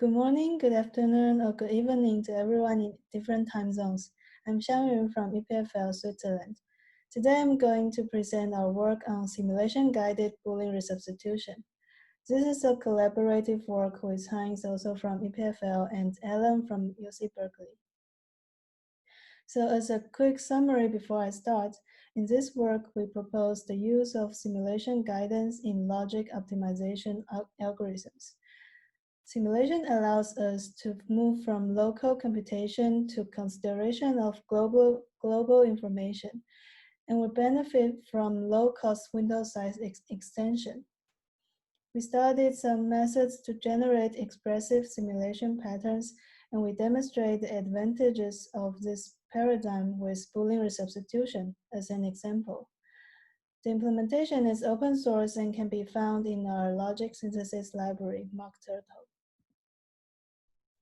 Good morning, good afternoon, or good evening to everyone in different time zones. I'm Siang-Yun from EPFL, Switzerland. Today I'm going to present our work on simulation-guided Boolean resubstitution. This is a collaborative work with Heinz, also from EPFL, and Alan from UC Berkeley. So as a quick summary before I start, in this work, we propose the use of simulation guidance in logic optimization algorithms. Simulation allows us to move from local computation to consideration of global information, and we benefit from low-cost window size extension. We studied some methods to generate expressive simulation patterns, and we demonstrate the advantages of this paradigm with Boolean resubstitution as an example. The implementation is open source and can be found in our logic synthesis library, MockTurtle.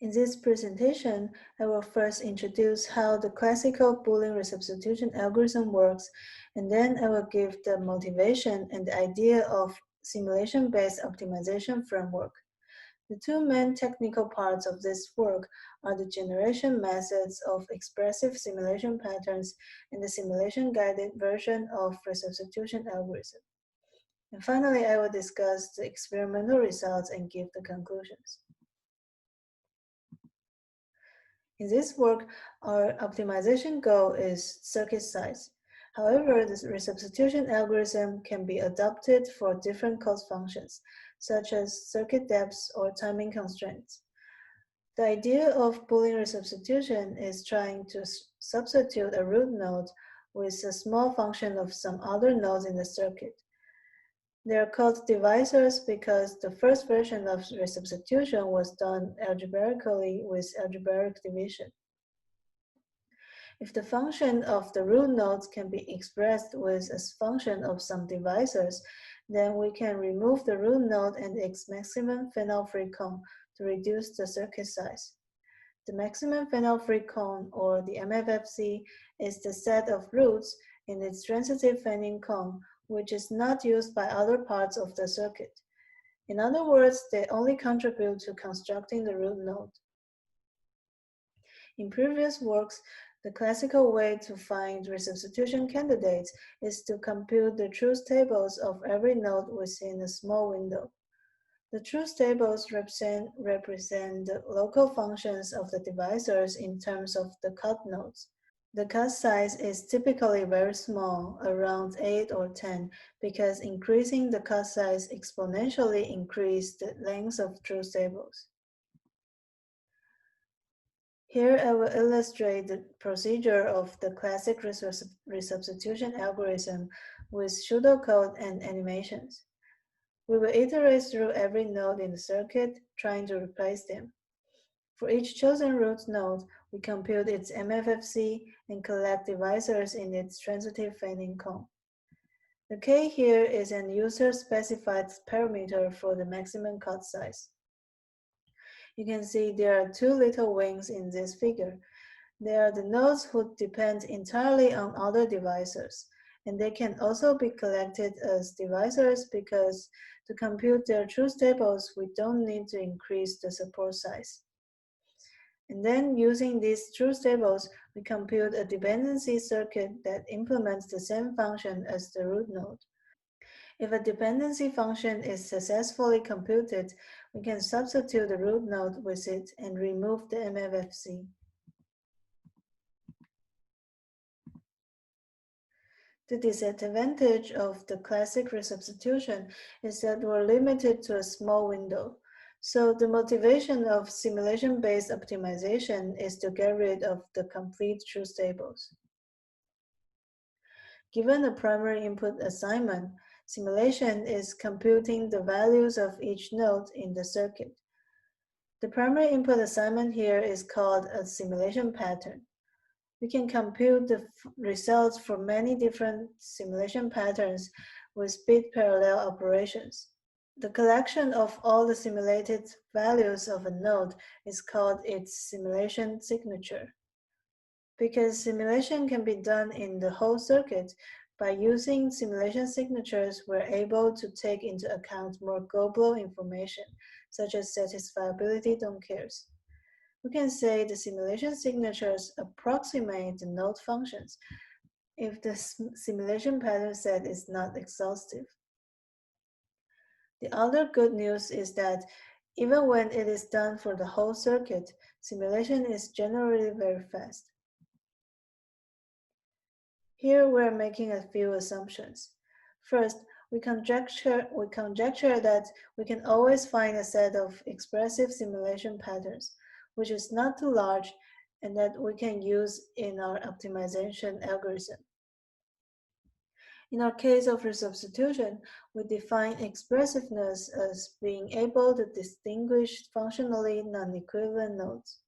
In this presentation, I will first introduce how the classical Boolean resubstitution algorithm works, and then I will give the motivation and the idea of simulation-based optimization framework. The two main technical parts of this work are the generation methods of expressive simulation patterns and the simulation-guided version of resubstitution algorithm. And finally, I will discuss the experimental results and give the conclusions. In this work, our optimization goal is circuit size. However, the resubstitution algorithm can be adopted for different cost functions, such as circuit depths or timing constraints. The idea of Boolean resubstitution is trying to substitute a root node with a small function of some other nodes in the circuit. They are called divisors because the first version of resubstitution was done algebraically with algebraic division. If the function of the root nodes can be expressed with a function of some divisors, then we can remove the root node and its maximum fan-out-free cone to reduce the circuit size. The maximum fan-out-free cone, or the MFFC, is the set of roots in its transitive fanning cone, which is not used by other parts of the circuit. In other words, they only contribute to constructing the root node. In previous works, the classical way to find resubstitution candidates is to compute the truth tables of every node within a small window. The truth tables represent the local functions of the divisors in terms of the cut nodes. The cut size is typically very small, around 8 or 10, because increasing the cut size exponentially increases the length of truth tables. Here I will illustrate the procedure of the classic resubstitution algorithm with pseudocode and animations. We will iterate through every node in the circuit, trying to replace them. For each chosen root node, we compute its MFFC and collect divisors in its transitive fanning cone. The K here is an user-specified parameter for the maximum cut size. You can see there are two little wings in this figure. They are the nodes who depend entirely on other divisors, and they can also be collected as divisors because to compute their truth tables, we don't need to increase the support size. And then using these truth tables, we compute a dependency circuit that implements the same function as the root node. If a dependency function is successfully computed, we can substitute the root node with it and remove the MFFC. The disadvantage of the classic resubstitution is that we're limited to a small window. So the motivation of simulation-based optimization is to get rid of the complete truth tables. Given a primary input assignment, simulation is computing the values of each node in the circuit. The primary input assignment here is called a simulation pattern. We can compute the results for many different simulation patterns with bit parallel operations. The collection of all the simulated values of a node is called its simulation signature. Because simulation can be done in the whole circuit, by using simulation signatures, we're able to take into account more global information, such as satisfiability don't cares. We can say the simulation signatures approximate the node functions if the simulation pattern set is not exhaustive. The other good news is that even when it is done for the whole circuit, simulation is generally very fast. Here we're making a few assumptions. First, we conjecture that we can always find a set of expressive simulation patterns, which is not too large and that we can use in our optimization algorithm. In our case of resubstitution, we define expressiveness as being able to distinguish functionally non-equivalent nodes.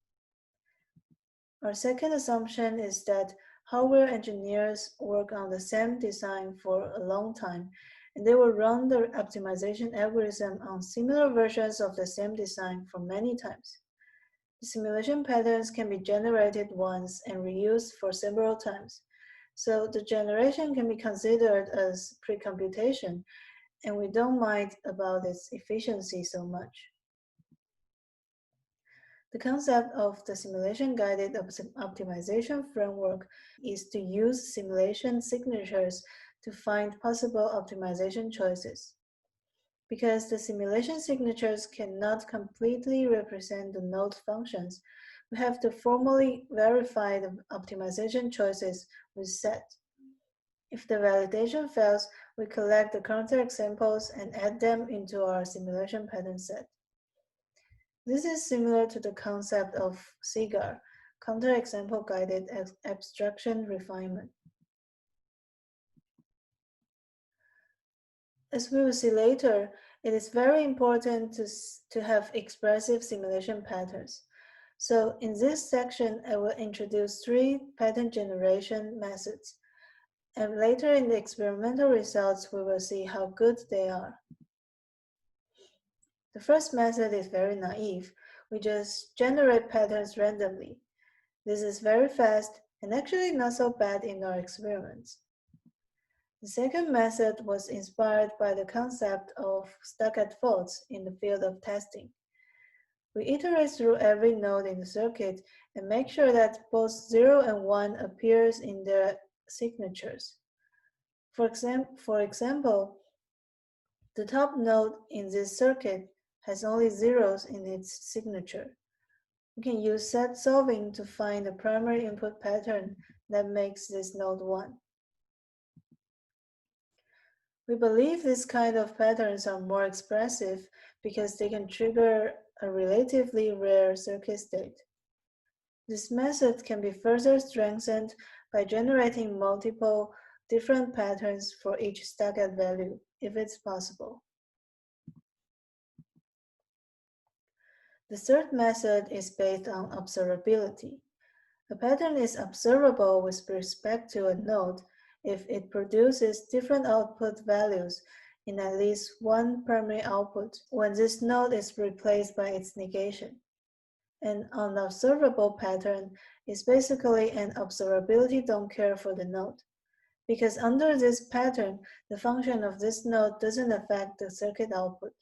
Our second assumption is that hardware engineers work on the same design for a long time, and they will run the optimization algorithm on similar versions of the same design for many times. The simulation patterns can be generated once and reused for several times. So the generation can be considered as pre-computation, and we don't mind about its efficiency so much. The concept of the simulation-guided optimization framework is to use simulation signatures to find possible optimization choices. Because the simulation signatures cannot completely represent the node functions, we have to formally verify the optimization choices with set. If the validation fails, we collect the counterexamples and add them into our simulation pattern set. This is similar to the concept of CGAR, counterexample guided abstraction refinement. As we will see later, it is very important to have expressive simulation patterns. So in this section, I will introduce 3 pattern generation methods. And later in the experimental results, we will see how good they are. The first method is very naive. We just generate patterns randomly. This is very fast and actually not so bad in our experiments. The second method was inspired by the concept of stuck-at-faults in the field of testing. We iterate through every node in the circuit and make sure that both 0 and 1 appears in their signatures. For example, the top node in this circuit has only zeros in its signature. We can use set solving to find the primary input pattern that makes this node 1. We believe this kind of patterns are more expressive because they can trigger a relatively rare circuit state. This method can be further strengthened by generating multiple different patterns for each stuck-at value, if it's possible. The third method is based on observability. A pattern is observable with respect to a node if it produces different output values in at least one primary output when this node is replaced by its negation. An unobservable pattern is basically an observability don't care for the node, because under this pattern, the function of this node doesn't affect the circuit output.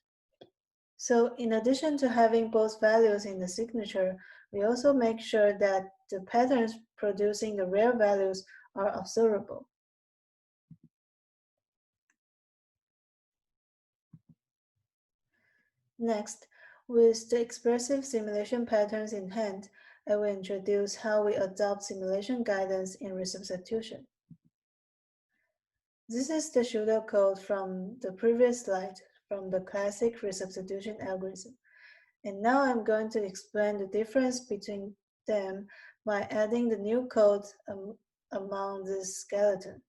So in addition to having both values in the signature, we also make sure that the patterns producing the rare values are observable. Next, with the expressive simulation patterns in hand, I will introduce how we adopt simulation guidance in resubstitution. This is the pseudocode from the previous slide from the classic resubstitution algorithm. And now I'm going to explain the difference between them by adding the new code among this skeleton.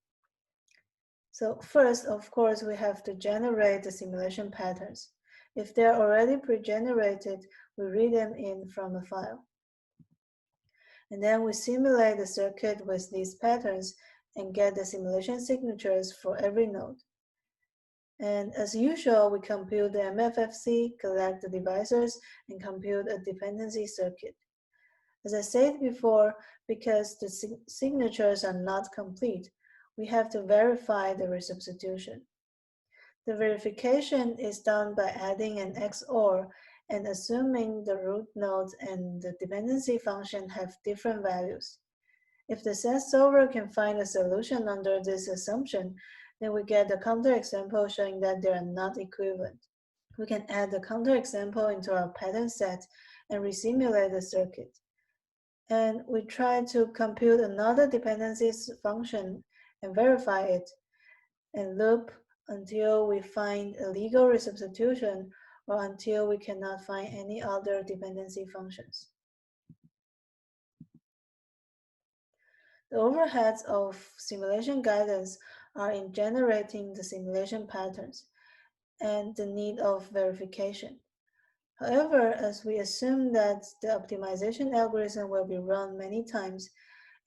So first, of course, we have to generate the simulation patterns. If they're already pre-generated, we read them in from a file. And then we simulate the circuit with these patterns and get the simulation signatures for every node. And as usual, we compute the MFFC, collect the divisors, and compute a dependency circuit. As I said before, because the signatures are not complete, we have to verify the resubstitution. The verification is done by adding an XOR and assuming the root node and the dependency function have different values. If the set solver can find a solution under this assumption, then we get a counterexample showing that they are not equivalent. We can add the counterexample into our pattern set and resimulate the circuit. And we try to compute another dependencies function and verify it, and loop until we find a legal resubstitution or until we cannot find any other dependency functions. The overheads of simulation guidance are in generating the simulation patterns and the need of verification. However, as we assume that the optimization algorithm will be run many times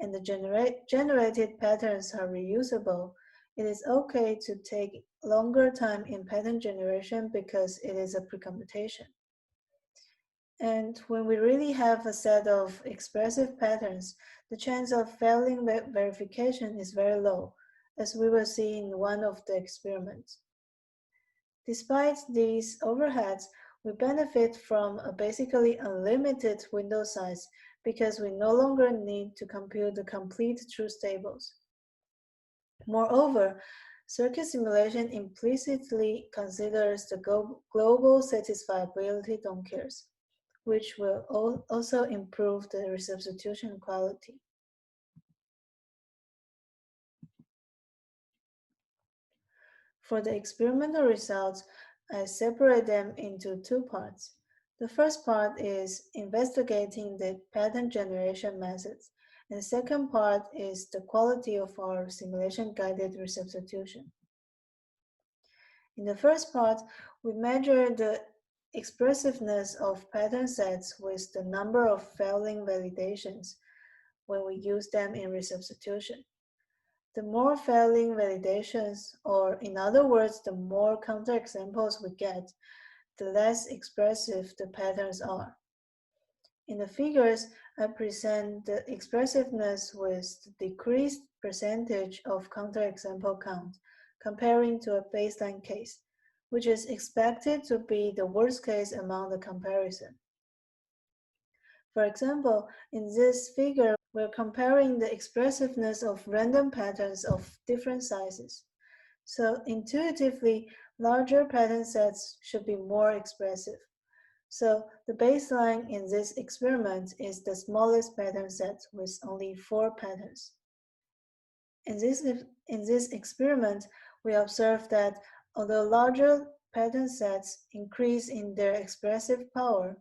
and the generated patterns are reusable, it is okay to take longer time in pattern generation because it is a precomputation. And when we really have a set of expressive patterns, the chance of failing verification is very low, as we will see in one of the experiments. Despite these overheads, we benefit from a basically unlimited window size because we no longer need to compute the complete truth tables. Moreover, circuit simulation implicitly considers the global satisfiability don't cares, which will also improve the resubstitution quality. For the experimental results, I separate them into two parts. The first part is investigating the pattern generation methods, and the second part is the quality of our simulation-guided resubstitution. In the first part, we measure the expressiveness of pattern sets with the number of failing validations when we use them in resubstitution. The more failing validations, or in other words, the more counterexamples we get, the less expressive the patterns are. In the figures, I present the expressiveness with the decreased percentage of counterexample count, comparing to a baseline case, which is expected to be the worst case among the comparison. For example, in this figure, we're comparing the expressiveness of random patterns of different sizes. So intuitively, larger pattern sets should be more expressive. So the baseline in this experiment is the smallest pattern set with only 4 patterns. In this experiment, we observed that although larger pattern sets increase in their expressive power,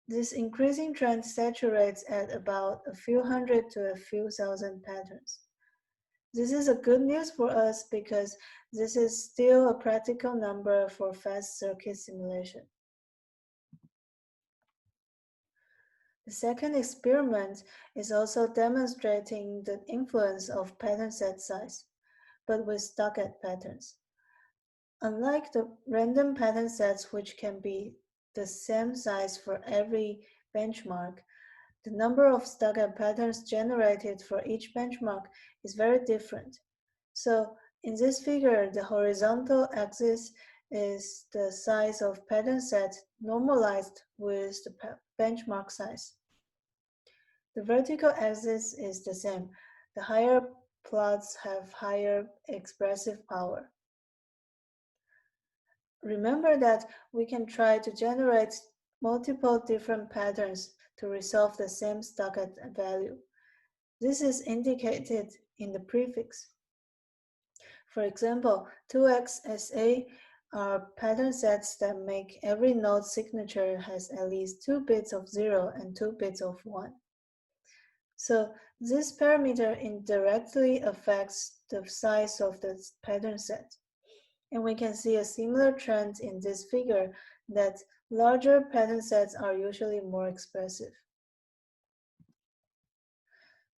this increasing trend saturates at about a few hundred to a few thousand patterns. This is a good news for us because this is still a practical number for fast circuit simulation. The second experiment is also demonstrating the influence of pattern set size, but with Stochastic patterns. Unlike the random pattern sets, which can be the same size for every benchmark, the number of Stochastic patterns generated for each benchmark is very different. So in this figure, the horizontal axis is the size of pattern set normalized with the benchmark size. The vertical axis is the same. The higher plots have higher expressive power. Remember that we can try to generate multiple different patterns to resolve the same Stochastic value. This is indicated in the prefix. For example, 2xSA are pattern sets that make every node signature has at least 2 bits of 0 and 2 bits of 1. So this parameter indirectly affects the size of the pattern set. And we can see a similar trend in this figure that larger pattern sets are usually more expressive.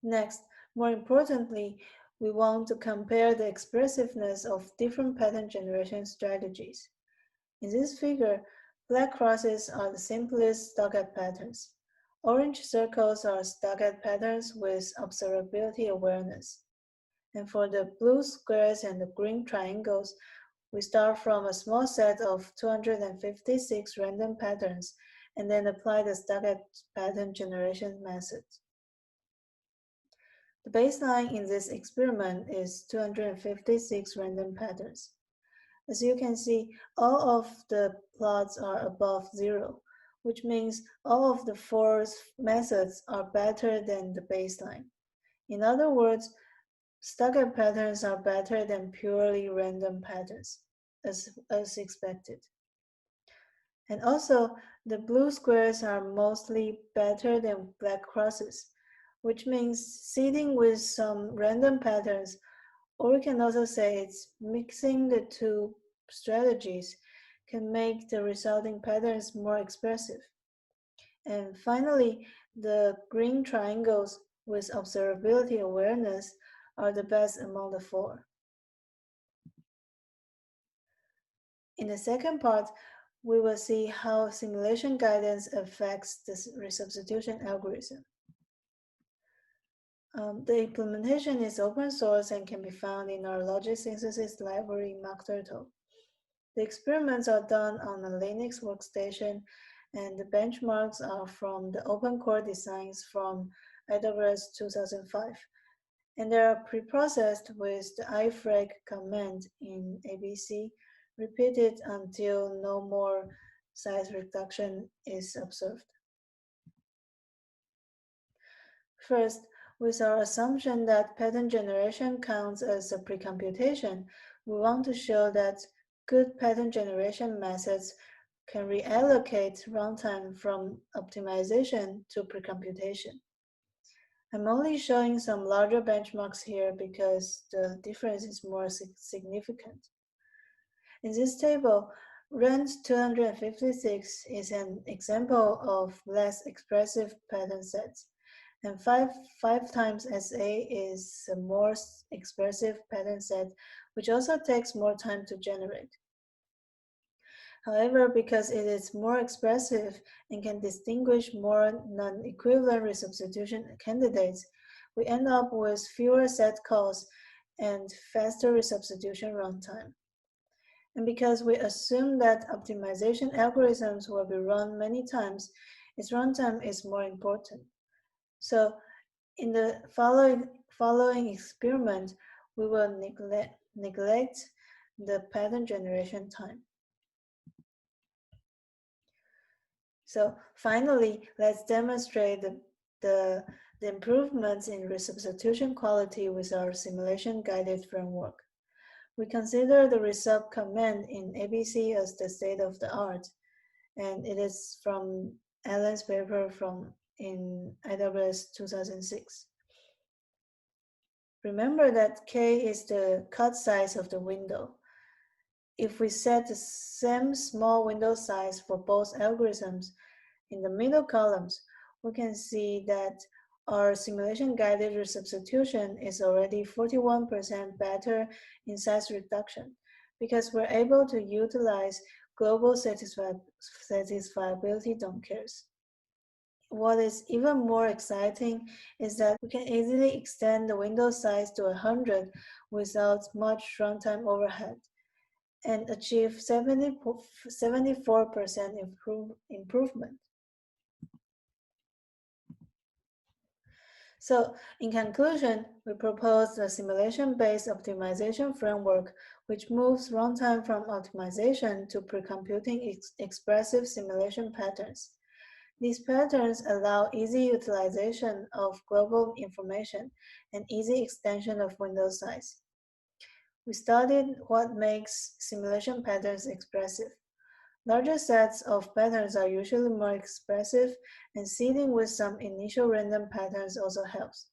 Next, more importantly, we want to compare the expressiveness of different pattern generation strategies. In this figure, black crosses are the simplest Stochastic patterns. Orange circles are Stochastic patterns with observability awareness. And for the blue squares and the green triangles, We start from a small set of 256 random patterns and then apply the staggered pattern generation method. The baseline in this experiment is 256 random patterns. As you can see, all of the plots are above 0, which means all of the four methods are better than the baseline. In other words, staggered patterns are better than purely random patterns, as expected. And also, the blue squares are mostly better than black crosses, which means seeding with some random patterns, or we can also say it's mixing the two strategies, can make the resulting patterns more expressive. And finally, the green triangles with observability awareness are the best among the four. In the second part, we will see how simulation guidance affects the resubstitution algorithm. The implementation is open source and can be found in our logic synthesis library MachTurtle. The experiments are done on a Linux workstation, and the benchmarks are from the open core designs from IWLS 2005. And they are preprocessed with the ifrag command in ABC, repeated until no more size reduction is observed. First, with our assumption that pattern generation counts as a precomputation, we want to show that good pattern generation methods can reallocate runtime from optimization to precomputation. I'm only showing some larger benchmarks here because the difference is more significant. In this table, Rand 256 is an example of less expressive pattern sets, and 5 times SA is a more expressive pattern set, which also takes more time to generate. However, because it is more expressive and can distinguish more non-equivalent resubstitution candidates, we end up with fewer set calls and faster resubstitution runtime. And because we assume that optimization algorithms will be run many times, its runtime is more important. So in the following experiment, we will neglect the pattern generation time. So finally, let's demonstrate the improvements in resubstitution quality with our simulation-guided framework. We consider the resub command in ABC as the state of the art, and it is from Allen's paper in IWLS 2006. Remember that K is the cut size of the window. If we set the same small window size for both algorithms in the middle columns, we can see that our simulation-guided resubstitution is already 41% better in size reduction because we're able to utilize global satisfiability don't cares. What is even more exciting is that we can easily extend the window size to 100 without much runtime overhead and achieve 74% improvement. So in conclusion, we propose a simulation-based optimization framework which moves runtime from optimization to precomputing expressive simulation patterns. These patterns allow easy utilization of global information and easy extension of window size. We studied what makes simulation patterns expressive. Larger sets of patterns are usually more expressive, and seeding with some initial random patterns also helps.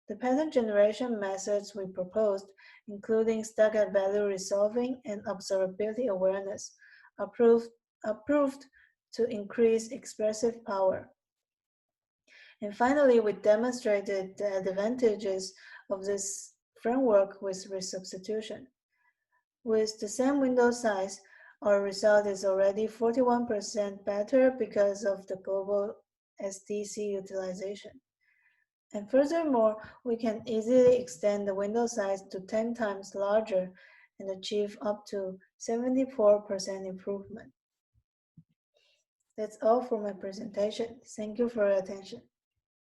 The pattern generation methods we proposed, including staggered value resolving and observability awareness, are proved to increase expressive power. And finally, we demonstrated the advantages of this framework with resubstitution. With the same window size, our result is already 41% better because of the global SDC utilization. And furthermore, we can easily extend the window size to 10 times larger and achieve up to 74% improvement. That's all for my presentation. Thank you for your attention.